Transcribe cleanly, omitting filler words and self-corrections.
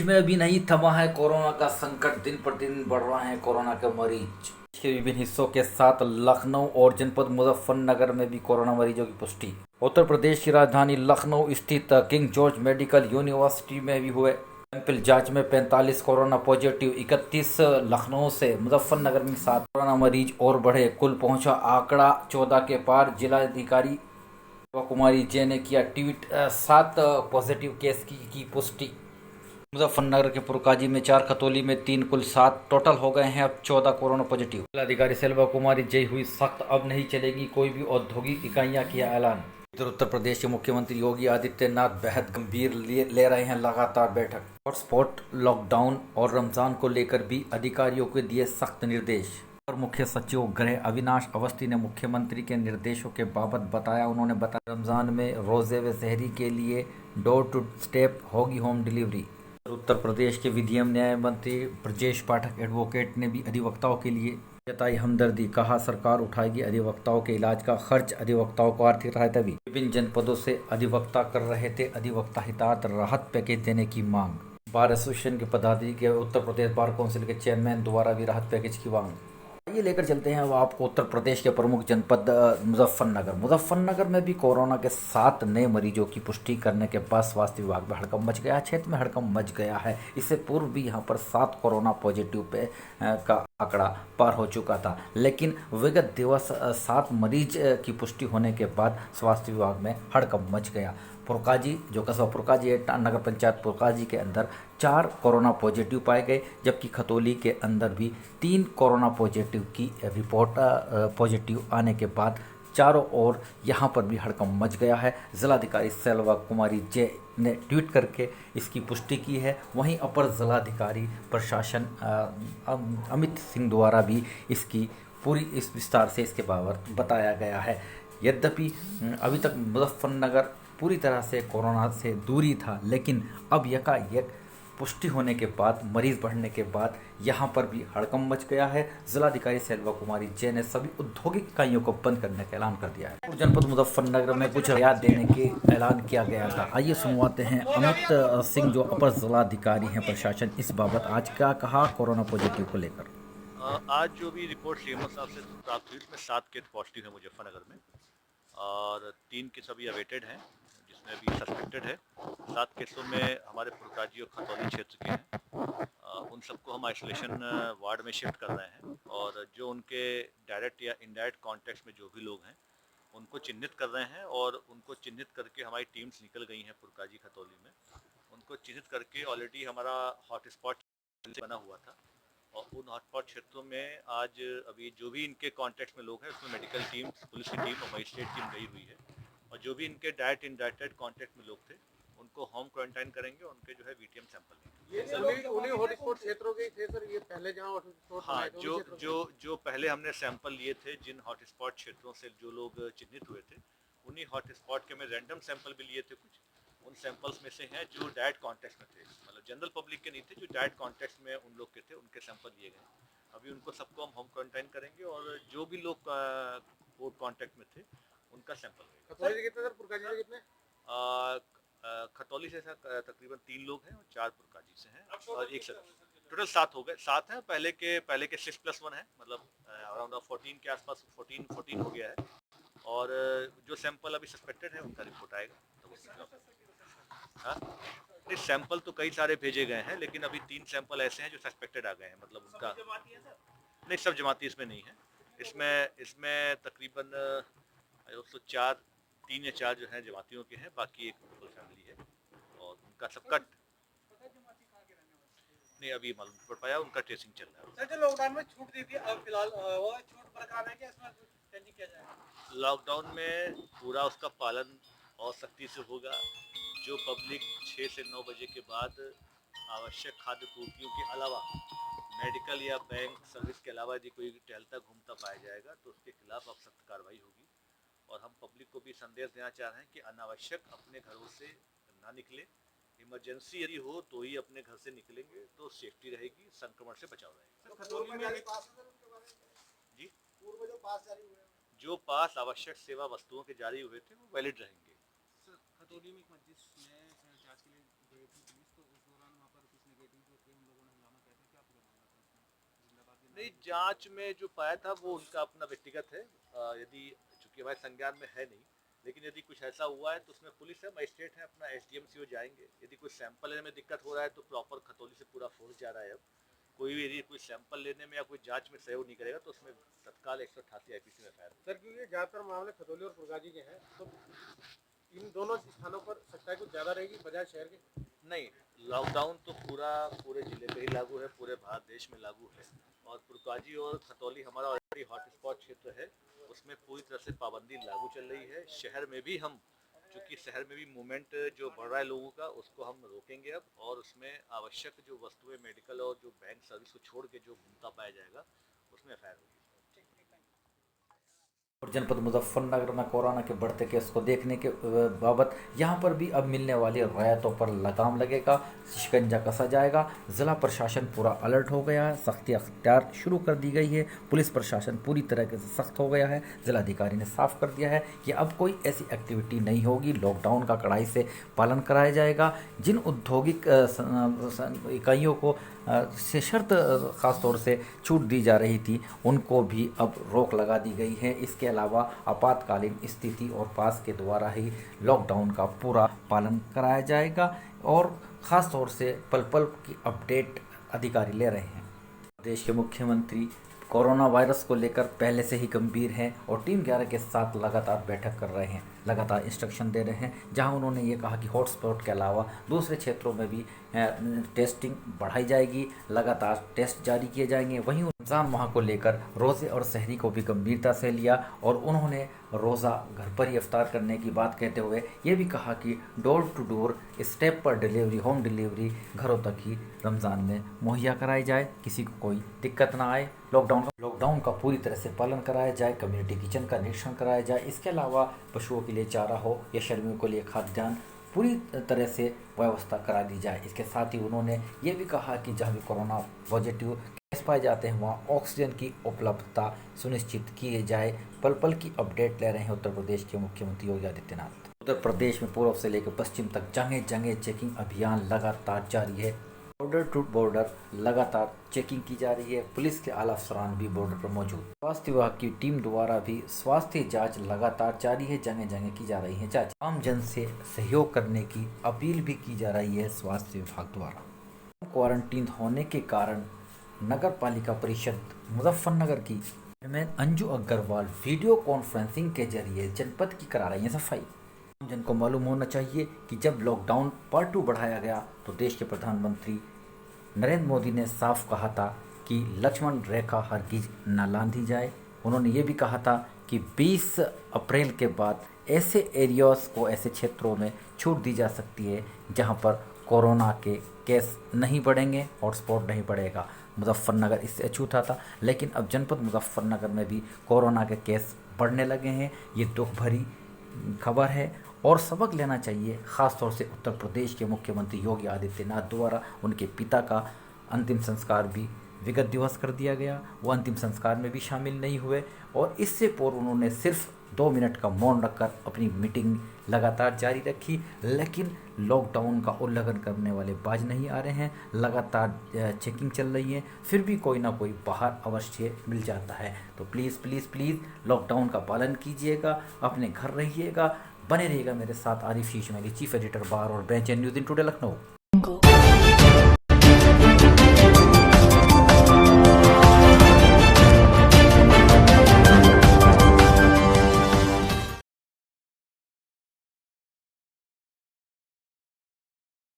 में अभी नहीं थमा है कोरोना का संकट, दिन प्रतिदिन बढ़ रहे हैं कोरोना के मरीज। देश के विभिन्न हिस्सों के साथ लखनऊ और जनपद मुजफ्फरनगर में भी कोरोना मरीजों की पुष्टि। उत्तर प्रदेश की राजधानी लखनऊ स्थित किंग जॉर्ज मेडिकल यूनिवर्सिटी में भी हुए सैंपल जांच में 45 कोरोना पॉजिटिव। 31 लखनऊ से मुजफ्फरनगर में 7 कोरोना मरीज और बढ़े, कुल पहुंचा आंकड़ा 14 के पार। जिलाधिकारी कुमारी जे ने किया ट्वीट, 7 पॉजिटिव केस की पुष्टि। मुजफ्फरनगर के पुरकाजी में 4, खतौली में 3, कुल 7 टोटल हो गए हैं अब 14 कोरोना पॉजिटिव। जिलाधिकारी सेल्वा कुमारी जय हुई सख्त, अब नहीं चलेगी कोई भी औद्योगिक इकाइयां, किया ऐलान। इधर उत्तर प्रदेश के मुख्यमंत्री योगी आदित्यनाथ बेहद गंभीर ले रहे हैं लगातार बैठक। हॉटस्पॉट, लॉकडाउन और रमजान को लेकर भी अधिकारियों को दिए सख्त निर्देश। और मुख्य सचिव गृह अविनाश अवस्थी ने मुख्यमंत्री के निर्देशों के बाबत बताया। उन्होंने बताया रमजान में रोजे व सहरी के लिए डोर टू स्टेप होगी होम डिलीवरी। उत्तर प्रदेश के विधि एवं न्याय मंत्री ब्रजेश पाठक एडवोकेट ने भी अधिवक्ताओं के लिए जताई हमदर्दी। कहा सरकार उठाएगी अधिवक्ताओं के इलाज का खर्च, अधिवक्ताओं को आर्थिक सहायता भी। विभिन्न जनपदों से अधिवक्ता कर रहे थे अधिवक्ता हितार्थ राहत पैकेज देने की मांग। बार एसोसिएशन के पदाधिकारी के उत्तर प्रदेश बार काउंसिल के चेयरमैन द्वारा भी राहत पैकेज की मांग। ये लेकर चलते हैं अब आपको उत्तर प्रदेश के प्रमुख जनपद मुजफ्फरनगर में भी कोरोना के 7 नए मरीजों की पुष्टि करने के बाद स्वास्थ्य विभाग में हड़कंप मच गया है। क्षेत्र में हड़कंप मच गया है। इससे पूर्व भी यहाँ पर 7 कोरोना पॉजिटिव पे का आंकड़ा पार हो चुका था, लेकिन विगत दिवस 7 मरीज की पुष्टि होने के बाद स्वास्थ्य विभाग में हड़कंप मच गया। पुरकाजी, जो कस्बा पुरकाजी है, नगर पंचायत पुरकाजी के अंदर 4 कोरोना पॉजिटिव पाए गए, जबकि खतौली के अंदर भी 3 कोरोना पॉजिटिव की रिपोर्ट पॉजिटिव आने के बाद चारों ओर यहाँ पर भी हड़कंप मच गया है। जिलाधिकारी सेल्वा कुमारी जे ने ट्वीट करके इसकी पुष्टि की है। वहीं अपर जिलाधिकारी प्रशासन अमित सिंह द्वारा भी इसकी पूरी इस विस्तार से इसके बाबत बताया गया है। यद्यपि अभी तक मुजफ्फरनगर पूरी तरह से कोरोना से दूरी था, लेकिन अब यकायक पुष्टि होने के बाद, मरीज बढ़ने के बाद यहाँ पर भी हड़कंप मच गया है। जिलाधिकारी सेल्वा कुमारी जे ने सभी औद्योगिक इकाइयों को बंद करने का ऐलान कर दिया है। जनपद मुजफ्फरनगर में कुछ रियायत देने के ऐलान किया गया था। आइए सुनवाते हैं अमित सिंह, जो अपर जिलाधिकारी हैं प्रशासन, इस बाबत आज क्या कहा कोरोना पॉजिटिव को लेकर। आज जो भी रिपोर्ट सीएमओ साहब से प्राप्त हुई उसमें 7 केस पॉजिटिव है मुजफ्फरनगर में, और 3 केस अभी अवेटेड हैं जिसमें अभी सस्पेक्टेड है। 7 केसों में हमारे पुरकाजी और खतौली क्षेत्र के हैं। उन सबको हम आइसोलेशन वार्ड में शिफ्ट कर रहे हैं, और जो उनके डायरेक्ट या इनडायरेक्ट कॉन्टेक्ट में जो भी लोग हैं उनको चिन्हित कर रहे हैं, और उनको चिन्हित करके हमारी टीम्स निकल गई हैं पुरकाजी खतौली में। उनको चिन्हित करके ऑलरेडी हमारा हॉटस्पॉट बना हुआ था, और उन हॉटस्पॉट क्षेत्रों में आज अभी जो भी इनके कॉन्टेक्ट में लोग हैं उसमें मेडिकल टीम, पुलिस की टीम और मजिस्ट्रेट टीम गई हुई है, और जो भी इनके डायरेक्ट इनडायरेक्ट कॉन्टेक्ट में लोग थे उनको होम क्वारंटाइन करेंगे, उनके जो है वीटीएम सैंपल लेंगे। उन्हीं हॉटस्पॉट क्षेत्रों के थे सर, ये पहले जहां हॉटस्पॉट हाँ, बनाए थे जो क्षेत्रों जो जो पहले हमने सैंपल लिए थे, जिन हॉटस्पॉट क्षेत्रों से जो लोग चिन्हित हुए थे, उन्हीं हॉटस्पॉट के में रैंडम सैंपल भी लिए थे कुछ। उन सैंपल्स में से हैं जो डायरेक्ट कॉन्टेक्ट में थे, मतलब जनरल पब्लिक के नहीं थे, जो डायरेक्ट कॉन्टेक्ट में उन लोग के थे उनके सैंपल लिए गए। अभी उनको सबको हम होम क्वारंटाइन करेंगे, और जो भी लोग कॉन्टेक्ट में थे उनका सैंपल लेंगे। खतौली से कितने सर, पुरकाजी से कितने? खतौली से तकरीबन 3 लोग हैं और 4 पुरकाजी से हैं, और एक सदस्य। टोटल 7 हो गए। 7 हैं, पहले के 6+1 है, मतलब अराउंड 14 के आसपास 14 हो गया है, और जो सैंपल अभी सस्पेक्टेड है उनका रिपोर्ट आएगा तो हाँ, नहीं सैंपल तो कई सारे भेजे गए हैं, लेकिन अभी 3 सैंपल ऐसे हैं जो सस्पेक्टेड आ गए हैं, मतलब उनका नहीं, सब जमाती इसमें नहीं है। इसमें तकरीबन 4 3 या 4 जो हैं जमातियों के हैं, बाकी एक फुल फैमिली है, और उनका सबका नहीं अभी मालूम पड़ पाया, उनका ट्रेसिंग चल रहा है। सर जो लॉकडाउन में छूट दी थी, अब फिलहाल वो छूट बरकरार है कि इसमें चेंजिंग किया जाएगा? लॉकडाउन में पूरा उसका पालन और सख्ती से होगा। जो पब्लिक 6 से 9 बजे के बाद आवश्यक खाद्य पूर्तियों के अलावा, मेडिकल या बैंक सर्विस के अलावा यदि कोई टहलता घूमता पाया जाएगा तो उसके खिलाफ अब सख्त कार्रवाई होगी। और हम पब्लिक को भी संदेश देना चाह रहे हैं कि अनावश्यक अपने घरों से ना निकले। इमरजेंसी यदि हो तो ही अपने घर से निकलेंगे तो सेफ्टी रहेगी, संक्रमण से बचाव रहेगा। जी, पूर्व जो पास जारी हुए हैं, जो पास आवश्यक सेवा वस्तुओं के जारी हुए थे वो वैलिड रहेंगे। सर खतौली में एक मस्जिद में जांच के लिए गई थी पुलिस, तो उस दौरान वहाँ पर कुछ नहीं, जांच में जो पाया था वो उनका अपना व्यक्तिगत है। यदि चूंकि हमारे संज्ञान में है नहीं, लेकिन यदि कुछ ऐसा हुआ है तो उसमें पुलिस है, मजिस्ट्रेट है, अपना एसडीएम जाएंगे। यदि कुछ सैंपल लेने में दिक्कत हो रहा है तो प्रॉपर खतौली से पूरा फोर्स जा रहा है। अब कोई भी यदि कोई सैंपल लेने में या कोई जांच में सहयोग नहीं करेगा तो उसमें तत्काल 188 आईपीसी में फायर। सर क्योंकि ज़्यादातर मामले खतौली और पुरकाजी के हैं, तो इन दोनों स्थानों पर सख्ताई कुछ ज़्यादा रहेगी बजाय शहर के? नहीं, लॉकडाउन तो पूरे जिले पे ही लागू है, पूरे भारत देश में लागू है। और पुरकाजी और खतौली हमारा ऑलरेडी हॉटस्पॉट क्षेत्र है, उसमें पूरी तरह से पाबंदी लागू चल रही है। शहर में भी हम, चूँकि शहर में भी मूवमेंट जो बढ़ रहा है लोगों का, उसको हम रोकेंगे अब। और उसमें आवश्यक जो वस्तुएं, मेडिकल और जो बैंक सर्विस को छोड़ के जो घूमता पाया जाएगा उसमें फायर होगी। और जनपद मुजफ्फरनगर में कोरोना के बढ़ते केस को देखने के बाबत यहाँ पर भी अब मिलने वाली रियायतों पर लगाम लगेगा, शिकंजा कसा जाएगा। ज़िला प्रशासन पूरा अलर्ट हो गया है, सख्ती अख्तियार शुरू कर दी गई है, पुलिस प्रशासन पूरी तरीके से सख्त हो गया है। जिलाधिकारी ने साफ कर दिया है कि अब कोई ऐसी एक्टिविटी नहीं होगी, लॉकडाउन का कड़ाई से पालन कराया जाएगा। जिन औद्योगिक इकाइयों को से शर्त ख़ास तौर से छूट दी जा रही थी, उनको भी अब रोक लगा दी गई है। इसके अलावा आपातकालीन स्थिति और पास के द्वारा ही लॉकडाउन का पूरा पालन कराया जाएगा और ख़ास तौर से पल पल की अपडेट अधिकारी ले रहे हैं। प्रदेश के मुख्यमंत्री कोरोना वायरस को लेकर पहले से ही गंभीर हैं और टीम 11 के साथ लगातार बैठक कर रहे हैं, लगातार इंस्ट्रक्शन दे रहे हैं। जहां उन्होंने ये कहा कि हॉटस्पॉट के अलावा दूसरे क्षेत्रों में भी टेस्टिंग बढ़ाई जाएगी, लगातार टेस्ट जारी किए जाएंगे। वहीं रमज़ान माह को लेकर रोज़े और सहरी को भी गंभीरता से लिया और उन्होंने रोज़ा घर पर ही इफ्तार करने की बात कहते हुए ये भी कहा कि डोर टू डोर स्टेप पर डिलीवरी, होम डिलीवरी घरों तक ही रमज़ान में मुहैया कराई जाए, किसी को कोई दिक्कत ना आए। लॉकडाउन का पूरी तरह से पालन कराया जाए, कम्युनिटी किचन का निरीक्षण कराया जाए। इसके अलावा पशुओं के लिए चारा हो या शर्मियों के लिए खाद्यान्न, पूरी तरह से व्यवस्था करा दी जाए। इसके साथ ही उन्होंने ये भी कहा कि जहाँ भी कोरोना पॉजिटिव केस पाए जाते हैं वहाँ ऑक्सीजन की उपलब्धता सुनिश्चित किए जाए। पल पल की अपडेट ले रहे हैं उत्तर प्रदेश के मुख्यमंत्री योगी आदित्यनाथ। उत्तर प्रदेश में पूर्व से लेकर पश्चिम तक जगह जगह चेकिंग अभियान लगातार जारी है। बॉर्डर टू बॉर्डर लगातार चेकिंग की जा रही है। पुलिस के आला अफसरान भी बॉर्डर पर मौजूद। स्वास्थ्य विभाग की टीम द्वारा भी स्वास्थ्य जांच लगातार जारी है, जगह जगह की जा रही है जांच। आम जन से सहयोग करने की अपील भी की जा रही है स्वास्थ्य विभाग द्वारा। क्वारंटीन होने के कारण नगर पालिका परिषद मुजफ्फरनगर की chairman Anju Agrawal video conferencing के जरिए जनपद की करा रही है सफाई। जन को मालूम होना चाहिए कि जब लॉकडाउन पार्ट 2 बढ़ाया गया तो देश के प्रधानमंत्री नरेंद्र मोदी ने साफ कहा था कि लक्ष्मण रेखा हरगिज न लांघी जाए। उन्होंने ये भी कहा था कि 20 अप्रैल के बाद ऐसे एरियाज को, ऐसे क्षेत्रों में छूट दी जा सकती है जहां पर कोरोना के केस नहीं बढ़ेंगे, हॉटस्पॉट नहीं बढ़ेगा। मुजफ्फरनगर इससे अछूता था, लेकिन अब जनपद मुजफ्फरनगर में भी कोरोना के केस बढ़ने लगे हैं। ये दुख भरी खबर है और सबक लेना चाहिए, ख़ास तौर से उत्तर प्रदेश के मुख्यमंत्री योगी आदित्यनाथ द्वारा। उनके पिता का अंतिम संस्कार भी विगत दिवस कर दिया गया, वो अंतिम संस्कार में भी शामिल नहीं हुए और इससे पूर्व उन्होंने सिर्फ 2 मिनट का मौन रखकर अपनी मीटिंग लगातार जारी रखी। लेकिन लॉकडाउन का उल्लंघन करने वाले बाज नहीं आ रहे हैं, लगातार चेकिंग चल रही है, फिर भी कोई ना कोई बाहर अवश्य मिल जाता है। तो प्लीज़ प्लीज़ प्लीज़ लॉकडाउन का पालन कीजिएगा, अपने घर रहिएगा, बने रहिएगा मेरे साथ। आरिफ शीश मेरी चीफ एडिटर बार और bench news in today Lucknow.